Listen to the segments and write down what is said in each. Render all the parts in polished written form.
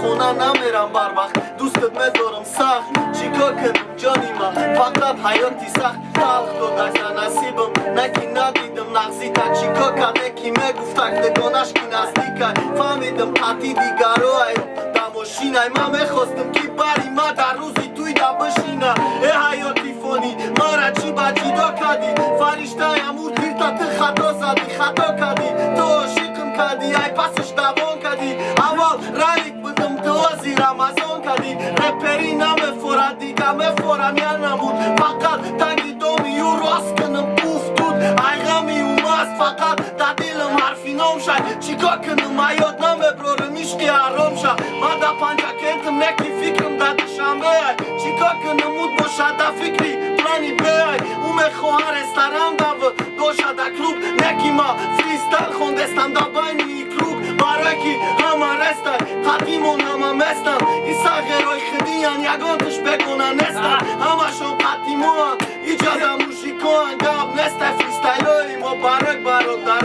خونه نمیرم بر وقت دوستت میذارم سخت چیکار کنم جانیما فقط حیاتی سخت تلخ دادش نصیبم نکی ندیدم نغزی تا چیکار کنه کی میگفتک دگانش کی نزدیکه فهمیدم قطی دیگرو دماشینه من میخواستم که بری ما در روزی توی دا بشینه ای حیاتی فانی مرا چی با جدا کردی فرشته امور دیرتا تو خطا زدی خطا کردی تو عاشقم کردی ای پسش دوان کردی اول رنگ بدم تو وزی رمضان کردی رپری نمیفورد دیگه میفورم یا نمود فقط تنگی دومی و راست کنم پوف دود ای غمی و مست فقط در دلم حرفی نام شد چیکار کنم حیات نمیبرارم عشقی حرام شد من در پنجه کنتم نکی فکرم در دشنبه چیکار کنم مود باشد در فکری پلانی بیای او میخواه رستوران دوشه در کلوب نکی ما فریستل خوندستم در بینی کلوب برای کی همه رستن قدیمون همه مستن ایسا غیرای خدیان یگانتش بکنن نستن همه شون قدیمون ایجاده موشیکان گاب نسته فریستایلوی ما برک برادر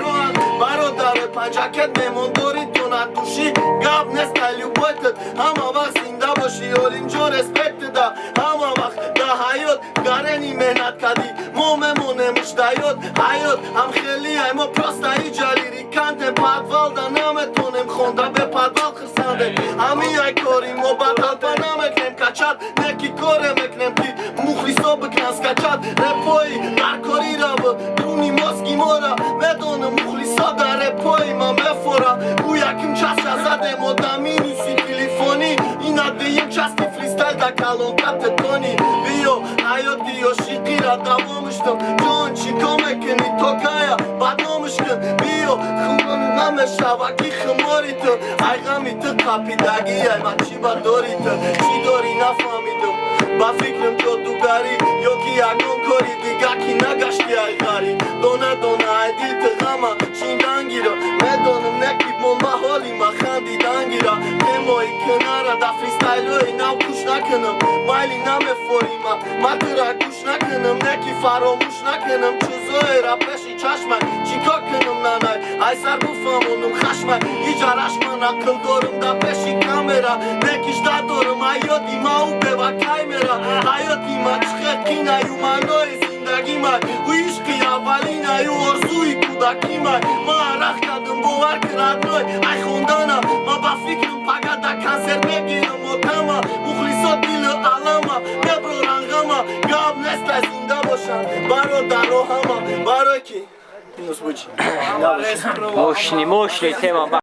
پنجاکت میمون داری دونت دوشی گاب نستایلیو بایتت همه وقت زنده باشی اولین جو رسپکت دا همه وقت دا حیات گرنی مهنت کردی ما میمونمش دیاد حیات هم خیلی اما پراسته ای جلیری کنتم پدوال دا نمیتونم خونده به پدوال خرسنده همی ای کاری ما بدل با نمیکنم کچت نکی کاره میکنم که مخلیصا بکنم سکچت رپایی در کاری را با دونی ماسکی مارا میدونم مخلیصا در رپایی ما میفورا او یکم چست زده ما دمینوسی تلیفونی اینا دیم چستی فریستایل دا کلان کت تانی بیو حیاتی یا شیقی را دوامشتم جان چیکا میکنی تو کایا بدنامش کن بیو خونم نمیشه وکی خماری تو ای غمی تو قپیدگی ای من چی بداری تو چی داری نفهمیدم با فکرم جادوگری یا کی یکم کاری دیگه کی نگشتی ای غری دونه ای دیل تو غمه شیندنگی را میدانم نکیب من محالی ما خندیدنگی را تمایی کناره دا فریستایلوی نو گوش نکنم مایلی نمیفوری ما تو را گوش نکنم نکی فراموش نکنم چوزای را پیشی چشمک چیکار کنم ننای ای سر بفهمونم خشمک ایجا رشمن اقل دارم دا پیشی کامرا نکیش دا دارم حیاتی ما او بوکای میرا حیاتی ما چخیر کینای و معنای زندگی من و عشقی اولین ای و ارزوی کودکی من ما عرق کردم باور کرد نای ای خوندانم ما با فکرم پگه دا کنسر بگیرم و تمام مخلیصا دیل علمه ببرارن غمه گاب نسته زنده باشن برادر و همه برای کی؟ Мощный, тема.